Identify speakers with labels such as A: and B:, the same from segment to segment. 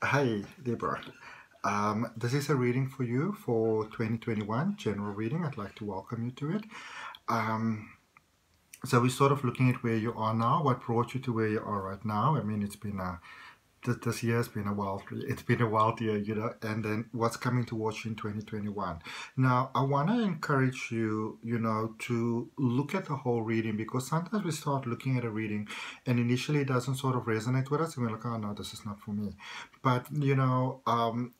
A: Hi, Libra. This is a reading for you for 2021, general reading. I'd like to welcome you to it. Um, so we're sort of looking at where you are now, what brought you to where you are right now. I mean, it's been this year has been a wild year, and then what's coming towards you in 2021. Now, I want to encourage you, to look at the whole reading, because sometimes we start looking at a reading and initially it doesn't sort of resonate with us and we're like, oh no, this is not for me. But,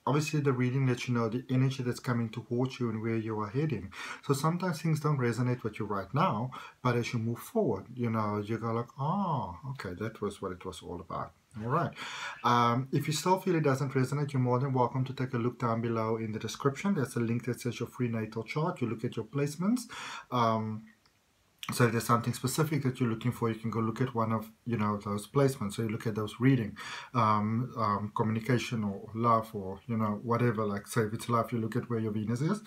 A: obviously the reading lets you know the energy that's coming towards you and where you are heading. So sometimes things don't resonate with you right now, but as you move forward, you go like, oh, okay, that was what it was all about. All right. If you still feel it doesn't resonate, you're more than welcome to take a look down below in the description. There's a link that says your free natal chart. You look at your placements. So if there's something specific that you're looking for, you can go look at one of those placements. So you look at those reading, communication or love, or whatever. Like say if it's love, you look at where your Venus is.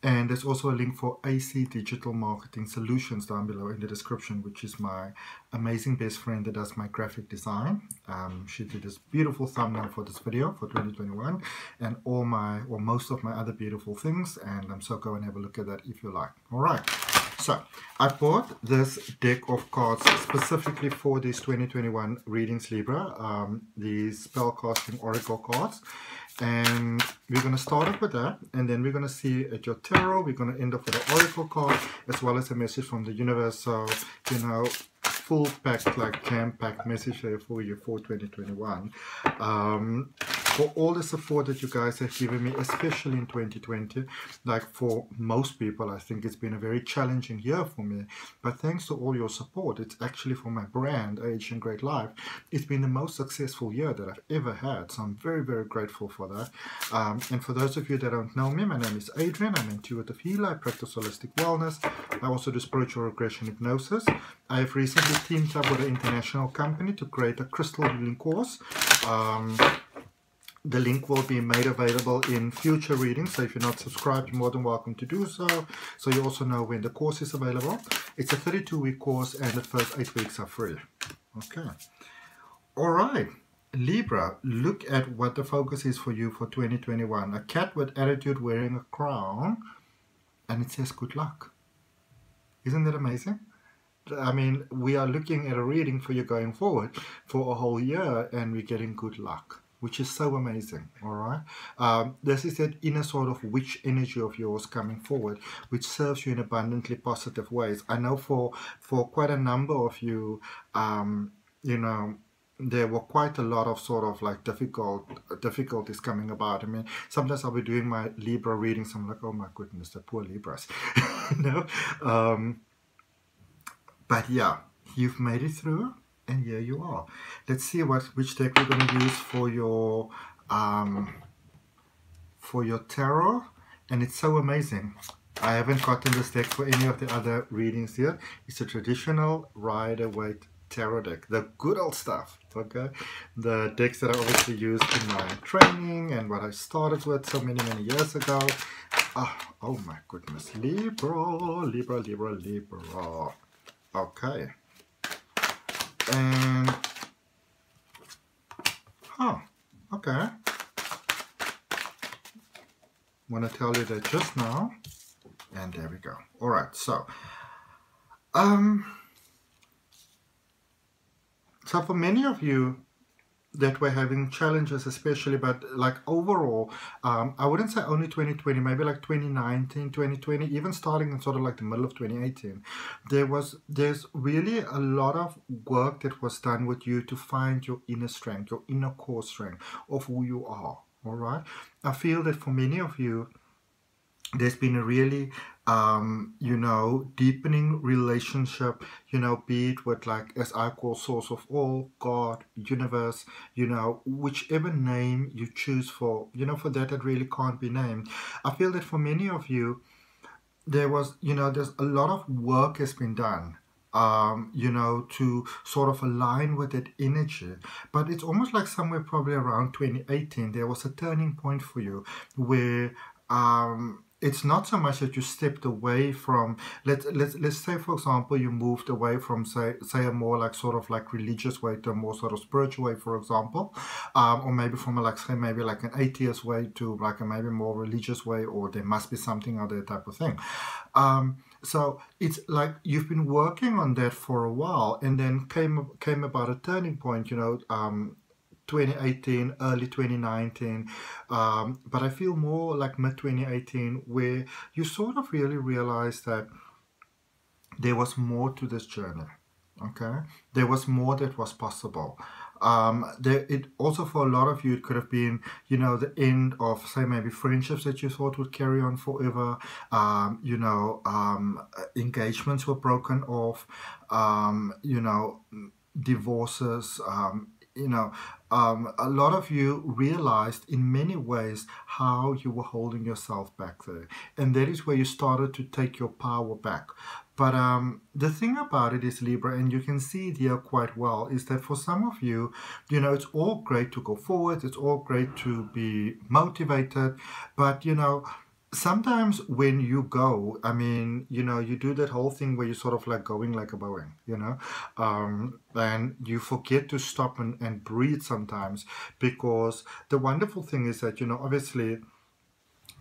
A: And there's also a link for AC Digital Marketing Solutions down below in the description, which is my amazing best friend that does my graphic design. She did this beautiful thumbnail for this video for 2021 and most of my other beautiful things. And so go and have a look at that if you like. All right. So I bought this deck of cards specifically for these 2021 readings, Libra, these spellcasting oracle cards. And we're going to start off with that, and then we're going to see at your tarot. We're going to end up with an oracle card as well as a message from the universe. So, full packed, like jam-packed message there for you for 2021. For all the support that you guys have given me, especially in 2020, like for most people, I think it's been a very challenging year for me. But thanks to all your support, it's actually for my brand, Age and Great Life, it's been the most successful year that I've ever had. So I'm very, very grateful for that. And for those of you that don't know me, my name is Adrian. I'm an intuitive healer. I practice holistic wellness. I also do spiritual regression hypnosis. I have recently teamed up with an international company to create a crystal healing course. The link will be made available in future readings, so if you're not subscribed, you're more than welcome to do so. So you also know when the course is available. It's a 32-week course and the first 8 weeks are free. Okay. All right. Libra, look at what the focus is for you for 2021. A cat with attitude wearing a crown, and it says good luck. Isn't that amazing? I mean, we are looking at a reading for you going forward for a whole year, and we're getting good luck, which is so amazing. All right. This is that inner sort of witch energy of yours coming forward, which serves you in abundantly positive ways. I know for quite a number of you, there were quite a lot of sort of like difficulties coming about. I mean, sometimes I'll be doing my Libra readings. I'm like, oh my goodness, the poor Libras. But yeah, you've made it through, and here you are. Let's see which deck we're going to use for your tarot, and it's so amazing. I haven't gotten this deck for any of the other readings yet. It's a traditional Rider-Waite tarot deck, the good old stuff. Okay, the decks that I obviously used in my training and what I started with so many years ago. Oh my goodness, Libra. Okay. And okay. Want to tell you that just now, and there we go. All right. So for many of you that were having challenges, especially, but like overall, I wouldn't say only 2020, maybe like 2019, 2020, even starting in sort of like the middle of 2018, there's really a lot of work that was done with you to find your inner strength, your inner core strength of who you are. All right. I feel that for many of you, there's been a really deepening relationship, be it with, like, as I call, source of all, God, universe, whichever name you choose for, for that really can't be named. I feel that for many of you, there's a lot of work has been done, to sort of align with that energy. But it's almost like somewhere probably around 2018, there was a turning point for you where, it's not so much that you stepped away from, let's say, for example, you moved away from, say a more like sort of like religious way to a more sort of spiritual way, for example, or maybe from a, like, say, maybe like an atheist way to like a maybe more religious way, or there must be something other type of thing. So it's like you've been working on that for a while, and then came about a turning point, 2018, early 2019, but I feel more like mid 2018, where you sort of really realized that there was more to this journey. Okay, there was more that was possible. It also, for a lot of you, it could have been, the end of, say, maybe friendships that you thought would carry on forever. Engagements were broken off. Divorces. A lot of you realized in many ways how you were holding yourself back there, and that is where you started to take your power back. But the thing about it is, Libra, and you can see it here quite well, is that for some of you, it's all great to go forward, it's all great to be motivated, but sometimes when you go, I mean, you do that whole thing where you're sort of like going like a Boeing, and you forget to stop and breathe sometimes, because the wonderful thing is that, obviously,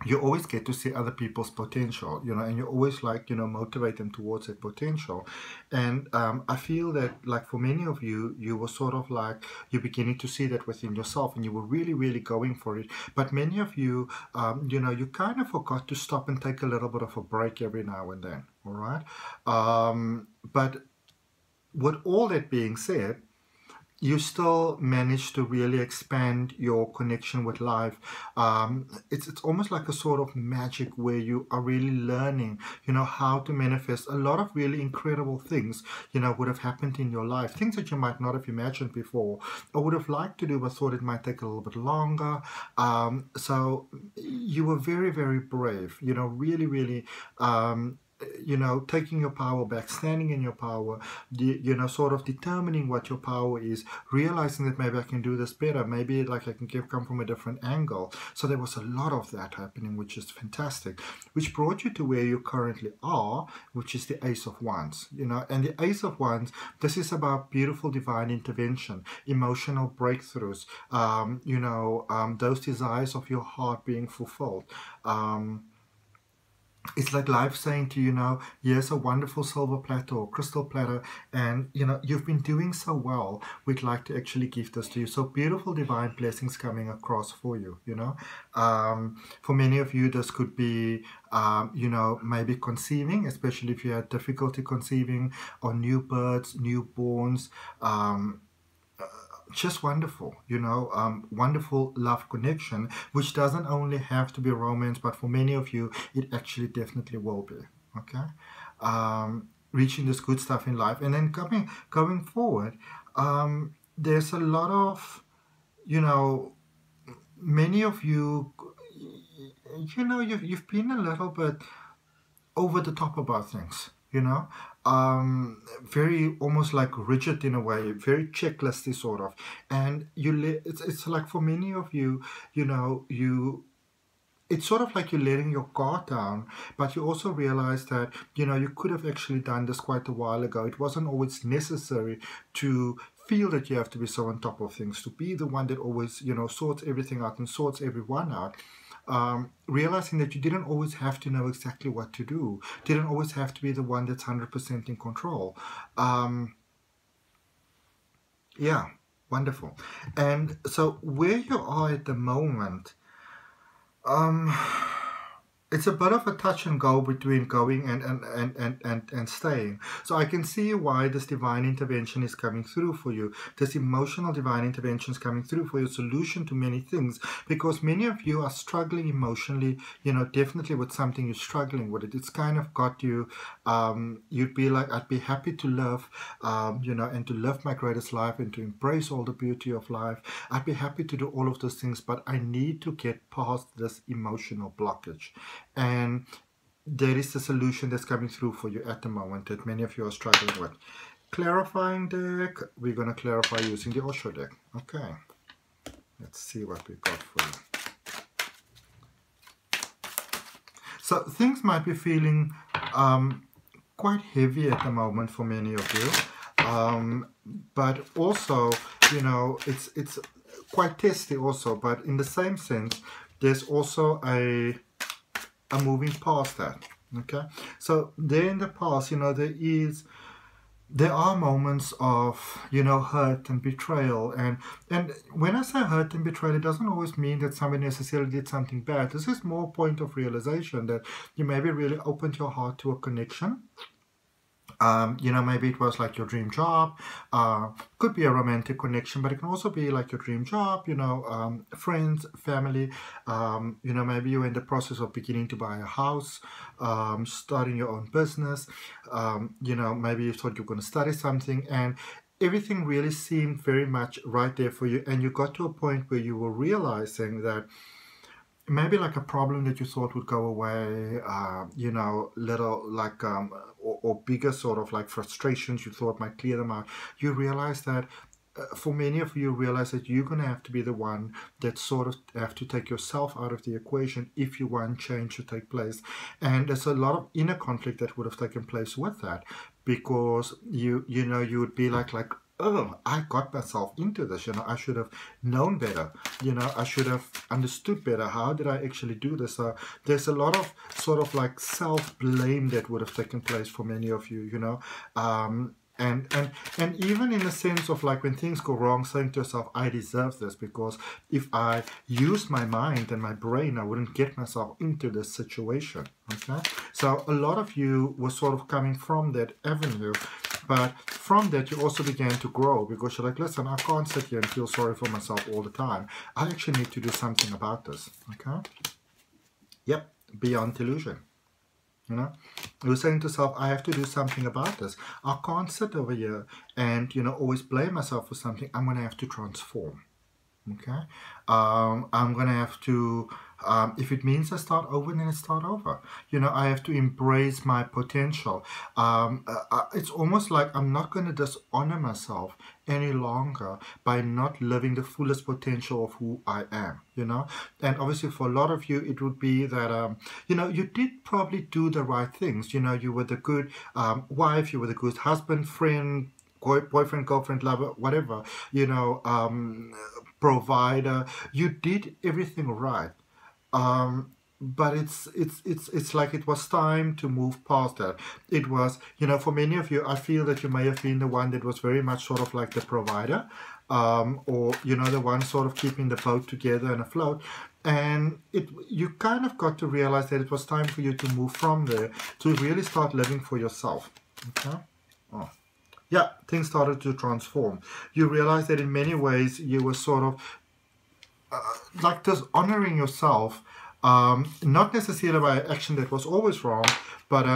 A: you always get to see other people's potential, and you always like, motivate them towards that potential. And I feel that, like, for many of you, you were sort of like, you're beginning to see that within yourself, and you were really, really going for it. But many of you, you kind of forgot to stop and take a little bit of a break every now and then, all right? But with all that being said, you still manage to really expand your connection with life. It's almost like a sort of magic where you are really learning, how to manifest a lot of really incredible things, would have happened in your life. Things that you might not have imagined before, or would have liked to do, but thought it might take a little bit longer. So you were very, very brave, really, really, taking your power back, standing in your power, sort of determining what your power is, realizing that maybe I can do this better, maybe like I can come from a different angle. So there was a lot of that happening, which is fantastic, which brought you to where you currently are, which is the Ace of Wands, and the Ace of Wands, this is about beautiful divine intervention, emotional breakthroughs, those desires of your heart being fulfilled. It's like life saying to you, here's a wonderful silver platter or crystal platter, and you've been doing so well, we'd like to actually give this to you. So beautiful divine blessings coming across for you. For many of you, this could be maybe conceiving, especially if you had difficulty conceiving, or new births, newborns, just wonderful, wonderful love connection, which doesn't only have to be romance, but for many of you, it actually definitely will be, okay? Reaching this good stuff in life. And then going forward, there's a lot of, many of you, you've been a little bit over the top about things, very almost like rigid in a way, very checklisty sort of, and it's like for many of you, it's sort of like you're letting your guard down, but you also realize that you could have actually done this quite a while ago. It wasn't always necessary to feel that you have to be so on top of things, to be the one that always sorts everything out and sorts everyone out. Realizing that you didn't always have to know exactly what to do, didn't always have to be the one that's 100% in control. Yeah, wonderful. And so where you are at the moment, it's a bit of a touch and go between going and staying. So I can see why this divine intervention is coming through for you. This emotional divine intervention is coming through for your solution to many things, because many of you are struggling emotionally, definitely with something you're struggling with it. It's kind of got you, you'd be like, I'd be happy to love, and to live my greatest life and to embrace all the beauty of life. I'd be happy to do all of those things, but I need to get past this emotional blockage. And there is the solution that's coming through for you at the moment that many of you are struggling with. Clarifying deck, we're going to clarify using the OSHO deck. Okay, let's see what we got for you. So things might be feeling quite heavy at the moment for many of you. But also, you know, it's quite testy also, but in the same sense, there's also a moving past that. Okay, so there in the past, you know, there are moments of, you know, hurt and betrayal, and when I say hurt and betrayal, it doesn't always mean that somebody necessarily did something bad. This is more a point of realization that you maybe really opened your heart to a connection. You know, maybe it was like your dream job, could be a romantic connection, but it can also be like your dream job, you know, friends, family, you know, maybe you're in the process of beginning to buy a house, starting your own business, you know, maybe you thought you were going to study something, and everything really seemed very much right there for you, and you got to a point where you were realizing that maybe like a problem that you thought would go away, you know, little like or bigger sort of like frustrations you thought might clear them out. You realize that for many of you, realize that you're going to have to be the one that sort of have to take yourself out of the equation if you want change to take place. And there's a lot of inner conflict that would have taken place with that, because you know, you would be like, oh, I got myself into this, you know, I should have known better, you know, I should have understood better. How did I actually do this? There's a lot of sort of like self-blame that would have taken place for many of you, you know, and even in the sense of like when things go wrong, saying to yourself, I deserve this, because if I use my mind and my brain, I wouldn't get myself into this situation. Okay, so a lot of you were sort of coming from that avenue, but from that you also began to grow, because you're like, listen, I can't sit here and feel sorry for myself all the time. I actually need to do something about this. Okay, yep, beyond delusion. You know, you're saying to yourself, I have to do something about this. I can't sit over here and, you know, always blame myself for something. I'm going to have to transform. Okay, I'm going to have to, if it means I start over, then I start over. You know, I have to embrace my potential. It's almost like I'm not going to dishonor myself any longer by not living the fullest potential of who I am, you know. And obviously for a lot of you, it would be that, you know, you did probably do the right things. You know, you were the good wife, you were the good husband, friend, boyfriend, girlfriend, lover, whatever, you know, provider. You did everything right. But it's like it was time to move past that. It was, you know, for many of you, I feel that you may have been the one that was very much sort of like the provider, or, you know, the one sort of keeping the boat together and afloat. And you kind of got to realize that it was time for you to move from there to really start living for yourself. Okay. Oh. Yeah, things started to transform. You realize that in many ways you were sort of like just honoring yourself, not necessarily by action that was always wrong, but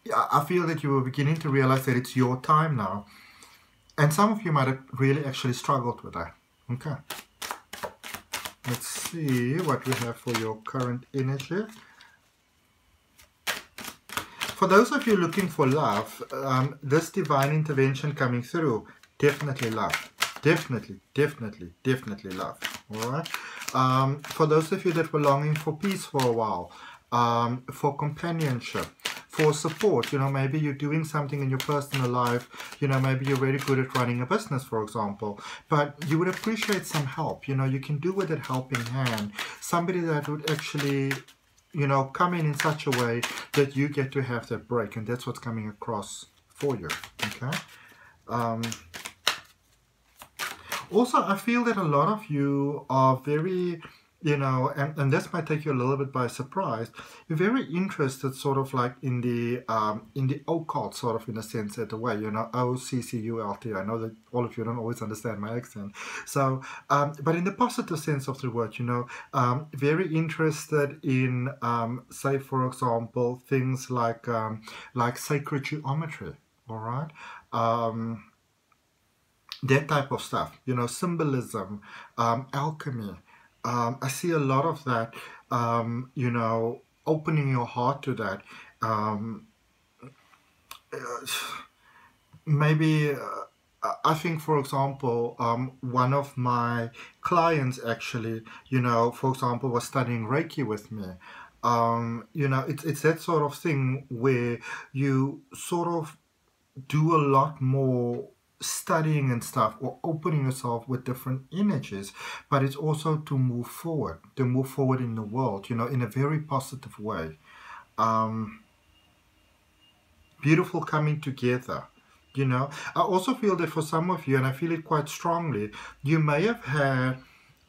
A: yeah, I feel that you were beginning to realize that it's your time now. And some of you might have really actually struggled with that. Okay. Let's see what we have for your current energy. For those of you looking for love, this divine intervention coming through, definitely love. Definitely love. Alright. For those of you that were longing for peace for a while, for companionship, for support, you know, maybe you're doing something in your personal life, you know, maybe you're very good at running a business, for example, but you would appreciate some help, you know, you can do with that helping hand, somebody that would actually, you know, come in such a way that you get to have that break, and that's what's coming across for you. Okay. Also, I feel that a lot of you are very, you know, and this might take you a little bit by surprise, you're very interested sort of like in the occult, sort of in a sense, at the way, you know, OCCULT. I know that all of you don't always understand my accent. So, but in the positive sense of the word, you know, very interested in, say, for example, things like sacred geometry, all right? That type of stuff, you know, symbolism, alchemy. I see a lot of that, you know, opening your heart to that. Maybe, I think, for example, one of my clients actually, you know, for example, was studying Reiki with me. You know, it's that sort of thing where you sort of do a lot more studying and stuff, or opening yourself with different energies, but it's also to move forward in the world, you know, in a very positive way. Beautiful coming together, you know. I also feel that for some of you, and I feel it quite strongly, you may have had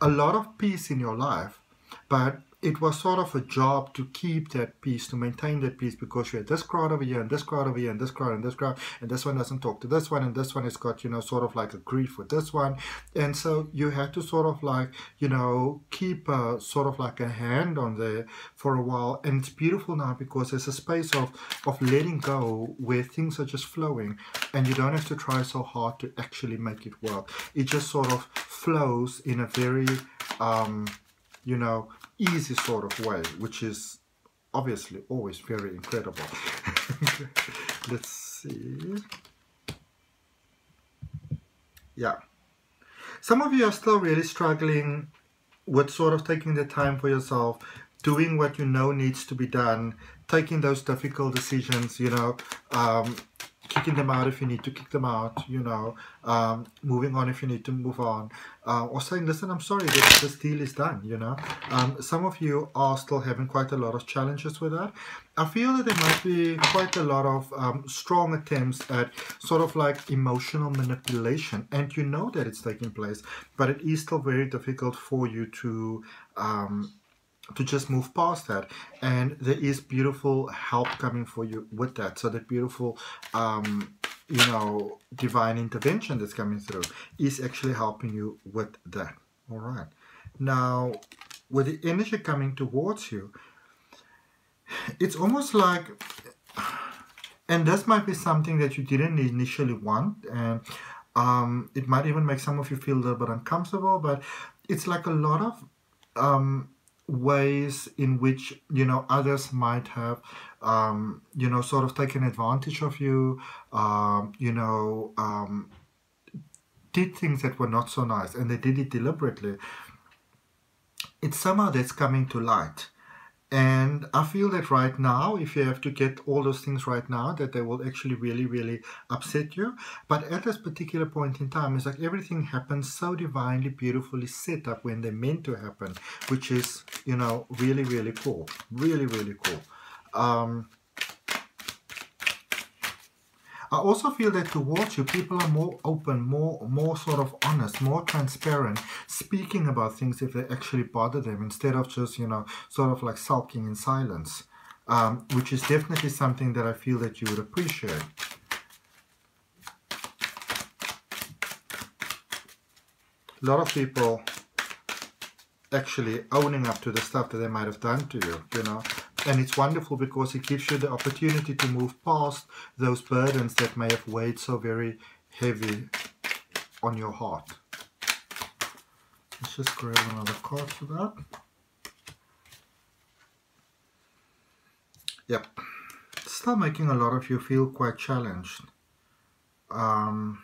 A: a lot of peace in your life, but it was sort of a job to keep that peace, to maintain that peace, because you had this crowd over here, and this crowd over here, and this crowd, and this crowd, and this one doesn't talk to this one, and this one has got, you know, sort of like a grief with this one. And so you had to sort of like, you know, keep a, sort of like a hand on there for a while. And it's beautiful now because there's a space of letting go where things are just flowing, and you don't have to try so hard to actually make it work. It just sort of flows in a very, you know, easy sort of way, which is obviously always very incredible. Let's see. Yeah. Some of you are still really struggling with sort of taking the time for yourself, doing what you know needs to be done, taking those difficult decisions, you know, kicking them out if you need to kick them out, you know, moving on if you need to move on, or saying, listen, I'm sorry, this deal is done, you know. Some of you are still having quite a lot of challenges with that. I feel that there might be quite a lot of strong attempts at sort of like emotional manipulation, and you know that it's taking place, but it is still very difficult for you to just move past that. And there is beautiful help coming for you with that. So that beautiful you know, divine intervention that's coming through is actually helping you with that. All right, now with the energy coming towards you, it's almost like, and this might be something that you didn't initially want, and it might even make some of you feel a little bit uncomfortable, but it's like a lot of ways in which, you know, others might have you know, sort of taken advantage of you, you know, did things that were not so nice, and they did it deliberately. It's somehow that's coming to light. And I feel that right now, if you have to get all those things right now, that they will actually really, really upset you. But at this particular point in time, it's like everything happens so divinely, beautifully set up when they're meant to happen, which is, you know, really, really cool. Really, really cool. I also feel that towards you, people are more open, more sort of honest, more transparent, speaking about things if they actually bother them, instead of just, you know, sort of like sulking in silence, which is definitely something that I feel that you would appreciate. A lot of people actually owning up to the stuff that they might have done to you, you know. And it's wonderful because it gives you the opportunity to move past those burdens that may have weighed so very heavy on your heart. Let's just grab another card for that. Yep. Still making a lot of you feel quite challenged. You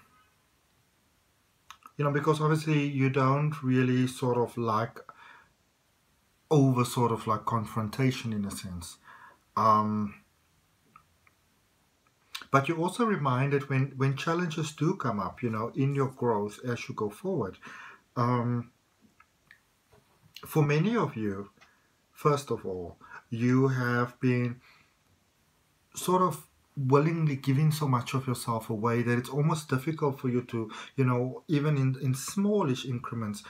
A: know, because obviously you don't really sort of like over sort of like confrontation in a sense, but you're also reminded when challenges do come up, you know, in your growth as you go forward. For many of you, first of all, you have been sort of willingly giving so much of yourself away that it's almost difficult for you to, you know, even in smallish increments,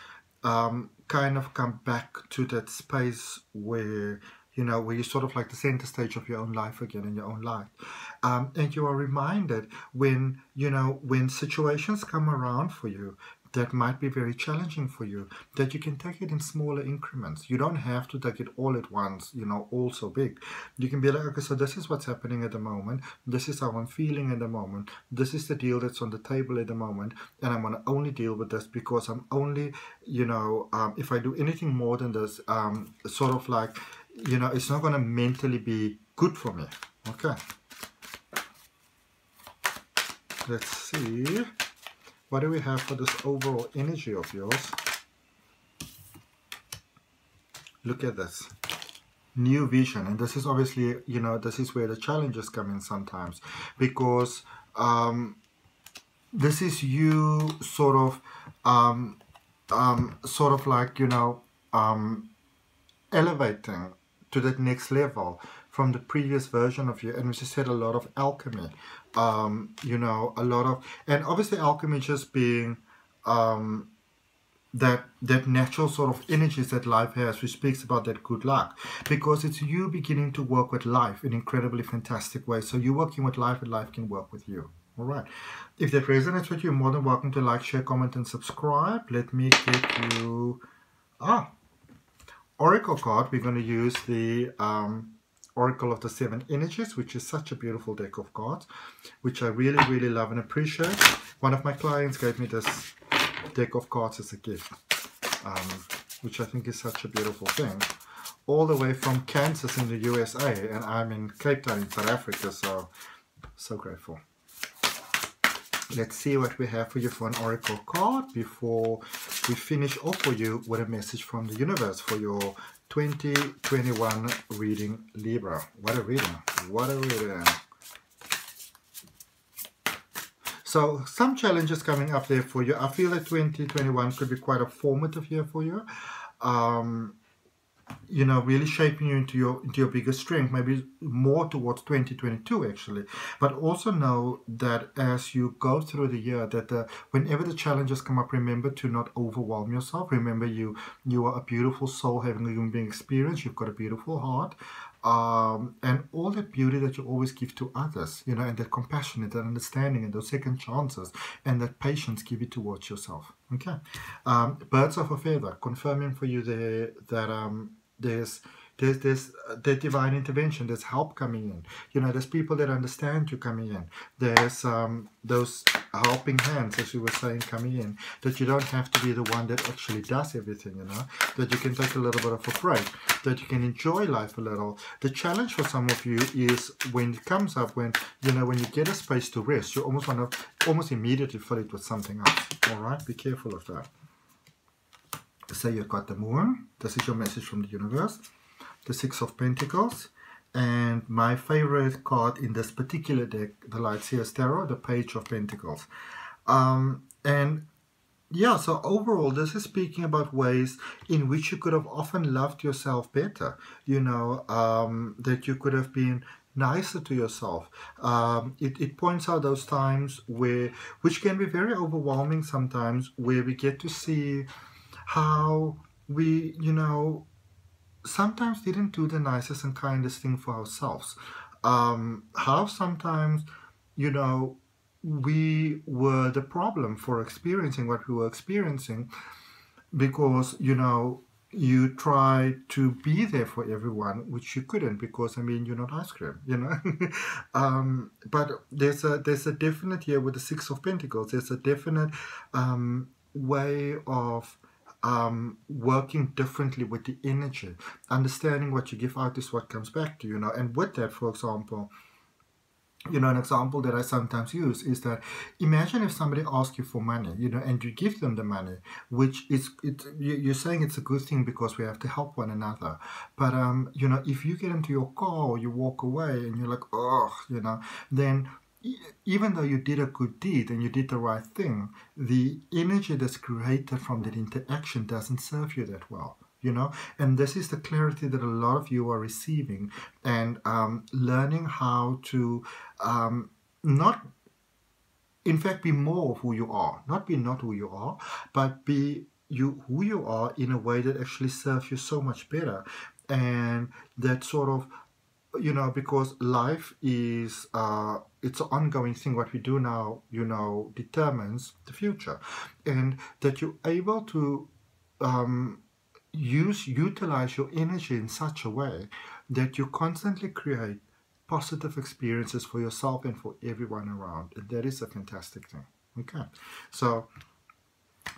A: kind of come back to that space where, you know, where you're sort of like the center stage of your own life again, in your own life. And you are reminded when, you know, when situations come around for you that might be very challenging for you, that you can take it in smaller increments. You don't have to take it all at once, you know, all so big. You can be like, okay, so this is what's happening at the moment. This is how I'm feeling at the moment. This is the deal that's on the table at the moment. And I'm going to only deal with this because I'm only, you know, if I do anything more than this, sort of like, you know, it's not going to mentally be good for me. Okay. Let's see. What do we have for this overall energy of yours? Look at this. new vision. And this is obviously, you know, this is where the challenges come in sometimes, because this is you sort of like, you know, elevating to that next level from the previous version of you. And we just had a lot of alchemy, you know, a lot of, and obviously alchemy just being that natural sort of energies that life has, which speaks about that good luck, because it's you beginning to work with life in incredibly fantastic ways. So you're working with life and life can work with you. All right. If that resonates with you, you're more than welcome to like, share, comment, and subscribe. Let me get you Oracle card. We're going to use the Oracle of the Seven Energies, which is such a beautiful deck of cards, which I really, really love and appreciate. One of my clients gave me this deck of cards as a gift, which I think is such a beautiful thing. All the way from Kansas in the USA, and I'm in Cape Town in South Africa, so grateful. Let's see what we have for you for an Oracle card before we finish off for you with a message from the universe for your 2021 reading, Libra. What a reading. What a reading. So some challenges coming up there for you. I feel that 2021 could be quite a formative year for you. You know, really shaping you into your biggest strength, maybe more towards 2022 actually. But also know that as you go through the year, that whenever the challenges come up, remember to not overwhelm yourself. Remember you are a beautiful soul having a human being experience. You've got a beautiful heart, and all that beauty that you always give to others, you know, and that compassion and that understanding and those second chances and that patience, give it towards yourself. Okay. Birds of a feather confirming for you there that there's the divine intervention. There's help coming in. You know, there's people that understand you coming in. There's those helping hands, as you were saying, coming in. That you don't have to be the one that actually does everything, you know. That you can take a little bit of a break. That you can enjoy life a little. The challenge for some of you is when it comes up, when, you know, when you get a space to rest, you almost want to almost immediately fill it with something else. All right? Be careful of that. So you've got the Moon. This is your message from the universe. The Six of Pentacles. And my favorite card in this particular deck, the MUSE Tarot, the Page of Pentacles. And yeah, so overall, this is speaking about ways in which you could have often loved yourself better. You know, that you could have been nicer to yourself. It points out those times which can be very overwhelming sometimes, where we get to see how we, you know, sometimes didn't do the nicest and kindest thing for ourselves. How sometimes, you know, we were the problem for experiencing what we were experiencing, because, you know, you try to be there for everyone, which you couldn't, because, I mean, you're not ice cream, you know. But there's a definite here with the Six of Pentacles. There's a definite way of working differently with the energy. Understanding what you give out is what comes back to you, you know. And with that, for example, you know, an example that I sometimes use is that imagine if somebody asks you for money, you know, and you give them the money, which is, you're saying it's a good thing because we have to help one another. But, you know, if you get into your car or you walk away and you're like, oh, you know, then even though you did a good deed and you did the right thing, the energy that's created from that interaction doesn't serve you that well. You know, and this is the clarity that a lot of you are receiving, and learning how to not, in fact, be more of who you are, not who you are, but be who you are in a way that actually serves you so much better. And that sort of, you know, because life is it's an ongoing thing. What we do now, you know, determines the future, and that you're able to utilize your energy in such a way that you constantly create positive experiences for yourself and for everyone around. And that is a fantastic thing. Okay, so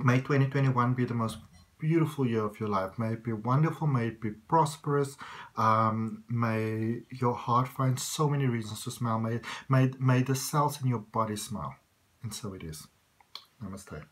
A: may 2021 be the most beautiful year of your life. May it be wonderful, may it be prosperous, may your heart find so many reasons to smile, may the cells in your body smile. And so it is. Namaste.